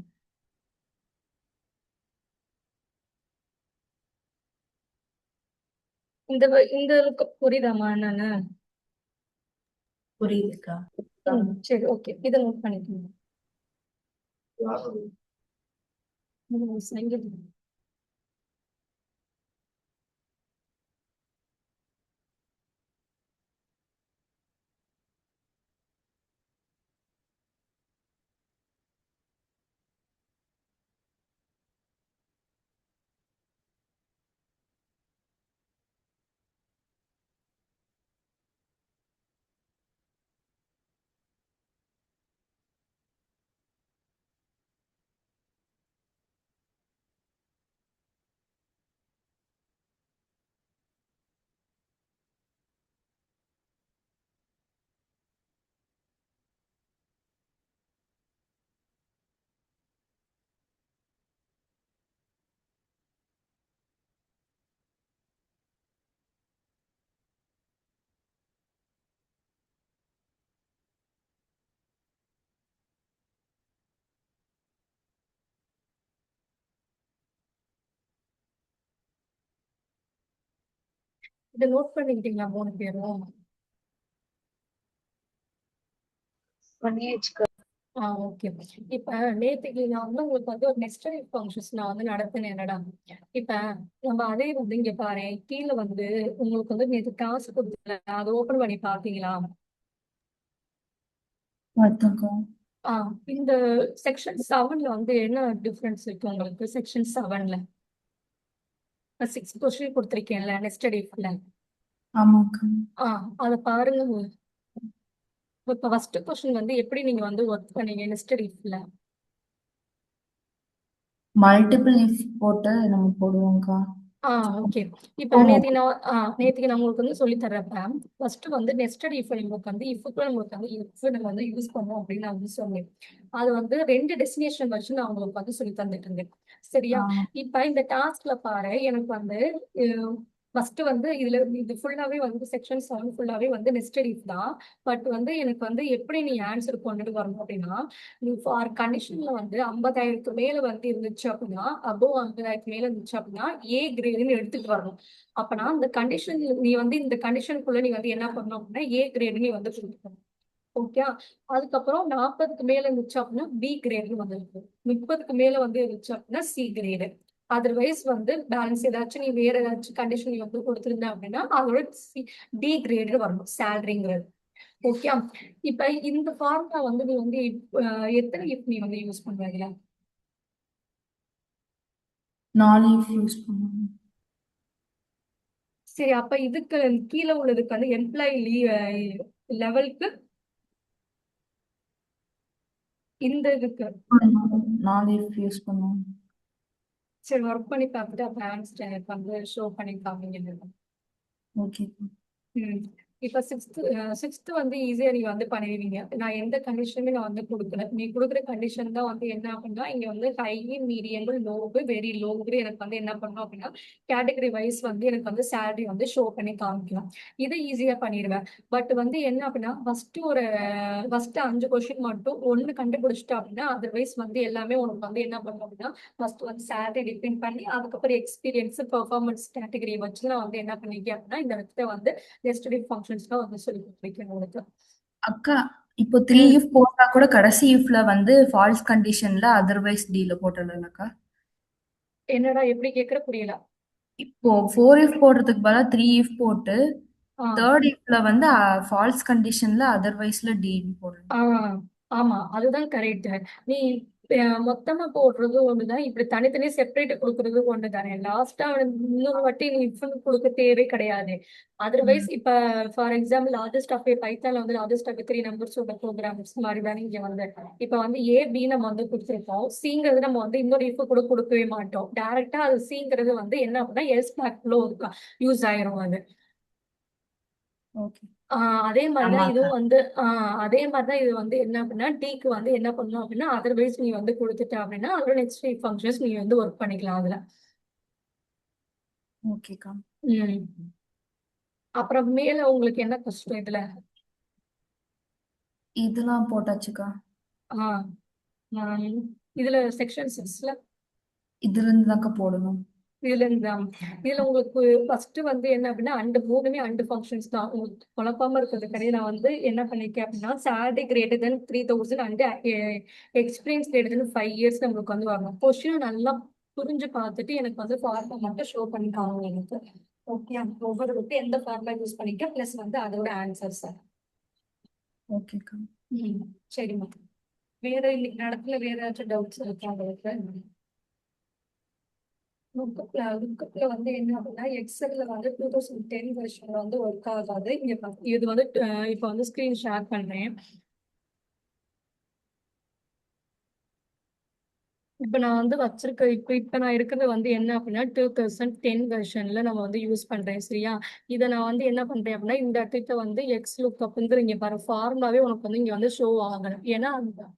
இந்த லுக் புரியுதாமா என்னன்னு? புரியுதுக்கா. சரி, ஓகே, இதை நோட் பண்ணிக்கோங்க. சங்கீதம். இதை நோட் பண்ணிக்கிட்டீங்களா 3 பேரும்? பண்ணியாச்சுக்கா. ஓகே. இப்ப நேத்துக்கு நான் வந்து உங்களுக்கு வந்து ஒரு நெஸ்டட் ஃபங்க்ஷன்ஸ் நான் வந்து நடத்தினேன் என்னடா. இப்ப நம்ம அதே வந்து இங்க பாரு கீழே வந்து உங்களுக்கு வந்து நேற்று டாஸ்க் கொடுத்துல அதை ஓபன் பண்ணி பாத்தீங்களா? பார்த்தோம்க்கா. இந்த செக்ஷன் 7ல வந்து என்ன டிஃபரன்ஸ் இருக்கு உங்களுக்கு? செக்ஷன் 7ல 6 கொஸ்டின் கொடுத்துருக்கேன்ல நெஸ்டட் இஃப்ல. ஆமாக்கா. அதை பாருங்க. இப்ப ஃபர்ஸ்ட் கொஸ்டின் வந்து எப்படி நீங்க வந்து ஒர்க் பண்ணீங்க நெஸ்டட் இஃப்ல? மல்டிபிள் இஃப் போட்டு நம்ம போடுவோம்க்கா. ஓகே. இப்ப நேத்திக்கு நான் உங்களுக்கு வந்து சொல்லி தர்றப்ப ஃபர்ஸ்ட் வந்து நெஸ்டட் இஃப் நமக்கு வந்து இஃப்க்கு நமக்கு வந்து இஃப் நம்ம வந்து யூஸ் பண்ணோம் அப்படின்னு நான் வந்து சொன்னேன். அது வந்து 2 டெஸ்டினேஷன் வச்சு நான் உங்களுக்கு வந்து சொல்லி தந்துட்டு இருந்தேன். சரியா? இப்ப இந்த டாஸ்க்ல பாரு எனக்கு வந்து ஃபர்ஸ்ட் வந்து இதுல இது ஃபுல்லாவே வந்து செக்ஷன் 7 ஃபுல்லாவே வந்து நெஸ்டட் இஃப் தான். பட் வந்து எனக்கு வந்து எப்படி நீ ஆன்சர் கொண்டுட்டு வரணும் அப்படின்னா நீ ஃபார் கண்டிஷன்ல வந்து 50,000க்கு மேல வந்து இருந்துச்சு அப்படின்னா அபோவ் 50,000க்கு மேல இருந்துச்சு அப்படின்னா ஏ கிரேடுன்னு எடுத்துட்டு வரணும். அப்பனா இந்த கண்டிஷன் நீ வந்து இந்த கண்டிஷனுக்குள்ள நீ வந்து என்ன பண்ணணும் அப்படின்னா ஏ கிரேடு நீ வந்து கொடுக்கணும். ஓகே. அதுக்கப்புறம் 40க்கு மேல இருந்துச்சு அப்படின்னா பி கிரேடு வந்திருக்கு. 30க்கு மேல வந்து இருந்துச்சு அப்படின்னா சி கிரேடு. அதர்வைஸ் வந்து பேலன்ஸ் ஏதாச்சும் நீ வேற ஏதாச்சும் கண்டிஷன் நீ வந்து கொடுத்திருந்த அப்படின்னா அதோட டி கிரேடு வரணும் சேலரிங்கிறது. ஓகே. இப்ப இந்த ஃபார்முலா வந்து நீ வந்து எத்தனை இஃப் நீ வந்து யூஸ் பண்றீங்களா? 4 if யூஸ் பண்ணுவோம். சரி, அப்ப இதுக்கு கீழே உள்ளதுக்கு வந்து எம்ப்ளாயி லெவலுக்கு இந்த இதுக்கு 4 if யூஸ் பண்ணுவோம். சரி ஒர்க் பண்ணி பார்த்துட்டு அப்ப ஆன்சர் எனக்கு வந்து ஷோ பண்ணி காமிங்க. ஓகேக்கா. ம். இப்ப சிக்ஸ்த் வந்து ஈஸியா நீங்க வந்து பண்ணிடுவீங்க. நான் எந்த கண்டிஷனுமே நான் வந்து கொடுக்கல. நீ கொடுக்குற கண்டிஷன் தான் வந்து என்ன அப்படின்னா இங்க வந்து ஹை, மீடியம், லோவு, வெரி லோவுக்கு எனக்கு வந்து என்ன பண்ணணும் அப்படின்னா கேட்டகரி வைஸ் வந்து எனக்கு வந்து சேலரி வந்து ஷோ பண்ணி காமிக்கலாம். இதை ஈஸியா பண்ணிடுவேன். பட் வந்து என்ன அப்படின்னா ஃபர்ஸ்ட் 5 கொஸ்டின் மட்டும் ஒண்ணு கண்டுபிடிச்சிட்டா அப்படின்னா அதர்வைஸ் வந்து எல்லாமே உனக்கு வந்து என்ன பண்ணும் அப்படின்னா ஃபர்ஸ்ட் வந்து சேலரி டிபெண்ட் பண்ணி அதுக்கப்புறம் எக்ஸ்பீரியன்ஸ் பெர்ஃபார்மன்ஸ் கேட்டகரி வச்சு நான் வந்து என்ன பண்ணிருக்கேன் அப்படின்னா இந்த இடத்துல வந்து நெஸ்டட் ஃபங்க்ஷன்ஸ்லாம் வந்து சொல்லி கொடுத்துருக்கேன் உங்களுக்கு. அக்கா, இப்போ 3 ம். if போட்டா கூட கடைசி ifல வந்து ஃபால்ஸ் கண்டிஷன்ல அதர்வைஸ் டீல போட்டுடலாம்க்கா. என்னடா எப்படி கேக்குற புரியல. இப்போ 4 if போடுறதுக்கு பதிலா 3 if போட்டு ஆ தேர்ட் ifல வந்து ஃபால்ஸ் கண்டிஷன்ல அதர்வைஸ்ல டி போடலாம். ஆ ஆமா, அதுதான் கரெக்ட். நீ மொத்தமா போடுறது ஒண்ணுதான், இப்படி தனித்தனி செப்பரேட் கொடுக்கறது ஒண்ணுதானே. லாஸ்டா இன்னொரு வாட்டி நீ ஃபுல் கொடுக்க தேவை கிடையாது. அதர்வைஸ் ம். இப்ப ஃபார் எக்ஸாம்பிள் லார்ஜஸ்ட் ஆஃப் பைத்தான்ல வந்து லார்ஜஸ்ட் ஆஃப் 3 நம்பர்ஸ் உள்ள ப்ரோக்ராம்ஸ் மாதிரி தானே இங்க வந்து இப்ப வந்து ஏ பி நம்ம வந்து கொடுத்துருக்கோம். சிங்கிறது நம்ம வந்து இன்னொரு இஃப் கூட கொடுக்கவே மாட்டோம். டைரக்டா அது சிங்கிறது வந்து என்ன அப்படின்னா எல்ஸ் பேக்ல யூஸ் ஆயிரும் அது. ஓகே. அதே மாதிரிதான் ஆமாக்கா. இதுவும் வந்து அதே மாதிரிதான் இது வந்து என்ன அப்படின்னா டீக்கு வந்து என்ன பண்ணணும் அப்படின்னா அதர்வைஸ் நீ வந்து கொடுத்துட்ட அப்படின்னா அதோட நெக்ஸ்ட் ஃபங்க்ஷன்ஸ் நீ வந்து ஒர்க் பண்ணிக்கலாம் அதுல. ஓகேக்கா. ம். அப்புறம் மேல உங்களுக்கு என்ன கஷ்டம் இதுல? இதெல்லாம் போட்டாச்சுக்கா. ஆஹ் ஆஹ் இதுல செக்ஷன் 6ல இதுல இருந்து தாக்கா போடணும். இதுல இருந்தா இதுல உங்களுக்கு ஃபர்ஸ்ட் வந்து என்ன அப்படின்னா மூணுமே அண்டு ஃபங்க்ஷன்ஸ் தான். உங்களுக்கு குழப்பாம இருக்கிறதுக்காண்டி நான் வந்து என்ன பண்ணிருக்கேன் அப்படின்னா salary greater than 3000 and experience greater than 5 years நம்மளுக்கு வந்து வரணும். கொஸ்டின் நல்லா புரிஞ்சு பார்த்துட்டு எனக்கு வந்து ஃபார்முலா மட்டும் ஷோ பண்ணிக்காங்க எனக்கு. ஓகே. ஒவ்வொரு விட்டு எந்த ஃபார்முலா யூஸ் பண்ணிக்க பிளஸ் வந்து அதோட ஆன்சர்ஸ். ஓகேக்கா. ம். சரிம்மா. வேற இன்னைக்கு நடத்துல வேற ஏதாச்சும் டவுட்ஸ் இருக்கா உங்களுக்கு? லுக்கப்ல வந்து என்ன அப்படின்னா எக்ஸல்ல வந்து 2010 வெர்ஷன்ல வந்து ஒர்க் ஆகாது. இங்க இது வந்து இப்ப வந்து ஸ்கிரீன் ஷேர் பண்றேன். இப்ப நான் வந்து வச்சிருக்க இப்ப நான் இருக்கிறது வந்து என்ன அப்படின்னா 2010 வெர்ஷன்ல நம்ம வந்து யூஸ் பண்றேன். சரியா? இதை நான் வந்து என்ன பண்றேன் அப்படின்னா இந்த இடத்துல வந்து எக்ஸ் லுக்கப்ங்கிற இங்க பாரு ஃபார்முலாவே உனக்கு வந்து இங்க வந்து ஷோ ஆகணும். ஏன்னா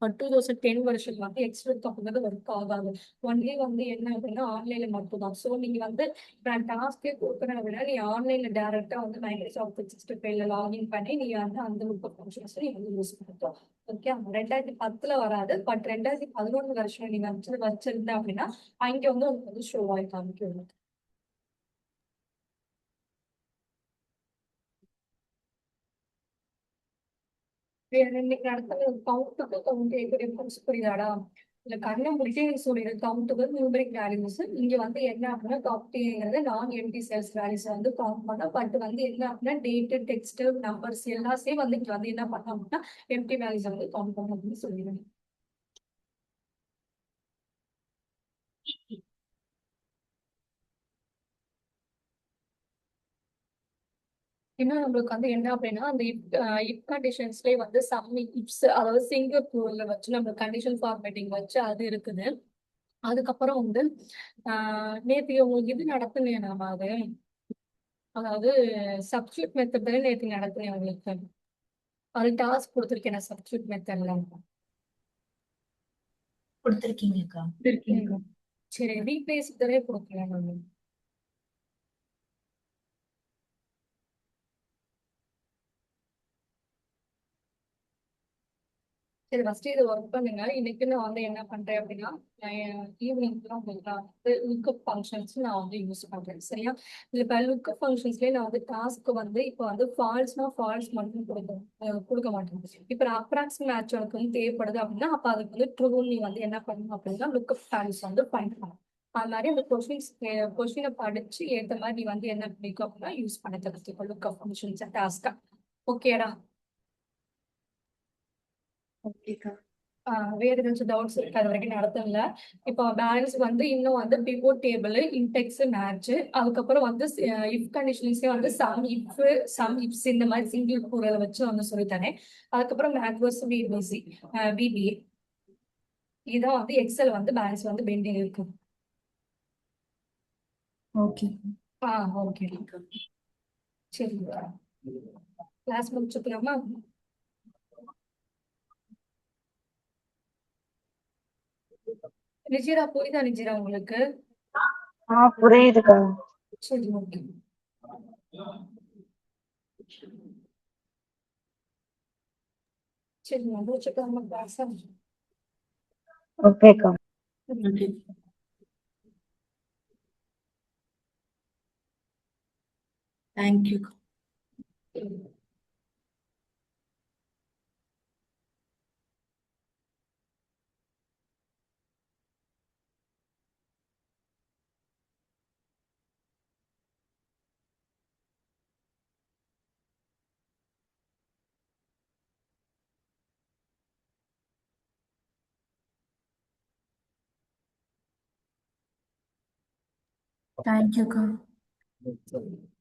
2010 வெர்ஷன் வந்து எக்ஸ் லுக்கப்ங்கிறது ஒர்க் ஆகாது. ஒன்லி வந்து என்ன அப்படின்னா ஆன்லைன்ல மட்டும் தான். ஸோ நீங்க வந்து நான் டாஸ்கே கொடுக்குறேன் அப்படின்னா நீ ஆன்லைன்ல டைரக்டா வந்து மைக்ரோசாஃப்ட் 365 லாகின் பண்ணி நீ வந்து அந்த லுக்கப் ஃபங்க்ஷன்ஸ் நீ வந்து யூஸ் பண்ணிக்கலாம். ஓகே. 2010ல வராது. பட் 2011 வருஷம் நீங்க வச்சிருந்த அப்படின்னா அங்க வந்து உங்களுக்கு வந்து ஷோ ஆகி காமிக்கும். இன்னைக்கு நடத்துறது கவுண்ட்டுக்கு கவுண்ட் டிஃபரன்ஸ் புரியுதாடா? இல்ல கண்ணை முடிச்சு நீ சொல்லிடு கவுண்ட்டுக்கு நியூமரிக் வேல்யூஸ் இங்க வந்து என்ன அப்படின்னா கவுண்ட்ங்கிறது நான் எம்டி சேல்ஸ் வேல்யூஸ் வந்து கவுண்ட் பண்ண. பட் வந்து என்ன அப்படின்னா டேட்டு டெக்ஸ்ட் நம்பர்ஸ் எல்லாத்தையும் வந்து இங்க வந்து என்ன பண்ண அப்படின்னா எம்டி வேல்யூஸ் வந்து கவுண்ட் பண்ண அப்படின்னு சொல்லிடுவேன். இன்னும் நம்மளுக்கு வந்து என்ன அப்படின்னா அந்த இப் கண்டிஷன்ஸ்லேயே வந்து சம் இப்ஸ் அதாவது சிங்கப்பூர்ல வச்சு நம்ம கண்டிஷன் ஃபார்மேட்டிங் வச்சு அது இருக்குது. அதுக்கப்புறம் வந்து நேற்று உங்களுக்கு இது நடத்துனேன் நாம அது அதாவது சப்ஸ்டியூட் மெத்தட் தானே நேற்று நடத்துனேன் உங்களுக்கு. அது டாஸ்க் கொடுத்துருக்கேன் நான் சப்ஸ்டியூட் மெத்தட்ல. கொடுத்துருக்கீங்கக்கா. சரி ரீப்ளேஸ் தானே கொடுக்கல நான். சரி ஃபர்ஸ்ட் இதை ஒர்க் பண்ணுங்க. இன்னைக்கு நான் வந்து என்ன பண்றேன் அப்படின்னா, ஈவினிங்லாம் உங்களுக்கு நான் வந்து லுக்கப் ஃபங்க்ஷன்ஸ் நான் வந்து யூஸ் பண்றேன். சரியா? இப்போ லுக்கப் ஃபங்க்ஷன்ஸ்லேயே நான் வந்து டாஸ்க் வந்து இப்போ வந்து ஃபால்ஸ்னா ஃபால்ஸ் மட்டும் கொடுக்க மாட்டேன். இப்போ நான் அப்ராக்ஸ் மேட்ச் உனக்கு வந்து தேவைப்படுது அப்படின்னா, அப்போ அதுக்கு வந்து ட்ரூ நீ வந்து என்ன பண்ணணும் அப்படின்னா லுக்கப் வேல்யூஸ் வந்து ஃபைண்ட் பண்ணணும். அது மாதிரி அந்த கொஸ்டினை படிச்சு ஏற்ற மாதிரி நீ வந்து என்ன பண்ணிக்கோ அப்படின்னா யூஸ் பண்ண தெரிஞ்சுக்கோ லுக்கப் ஃபங்க்ஷன்ஸ் டாஸ்க்கா. ஓகேடா? ஓகேக்கா. வேற ஏதாச்சும் டவுட்ஸ் இருக்கு அது வரைக்கும் நடத்தல. இப்போ பேலன்ஸ் வந்து இன்னும் வந்து பிவோட் டேபிள், இன்டெக்ஸ், மேட்ச், அதுக்கப்புறம் வந்து இஃப் கண்டிஷன்ஸே வந்து சம் இப்ஸ் இந்த மாதிரி சிங்கிள் கூறதை வச்சு வந்து சொல்லித்தரேன். அதுக்கப்புறம் மேக்வர்ஸ் பிபிஏ இதான் வந்து எக்ஸல் வந்து பேலன்ஸ் வந்து பெண்டிங் இருக்கு. ஓகே. ஓகே. சரி கிளாஸ் முடிச்சுக்கலாமா? நிஜிரா புரியுதா நிஜிரா உங்களுக்கு? புரியுதுக்கா. சரி ஓகே. சரி முடிச்சுக்கலாமா கிளாஸ்? ஓகேக்கா. ஓகே. தேங்க்யூ. தேங்க்யூக்கா. சரி.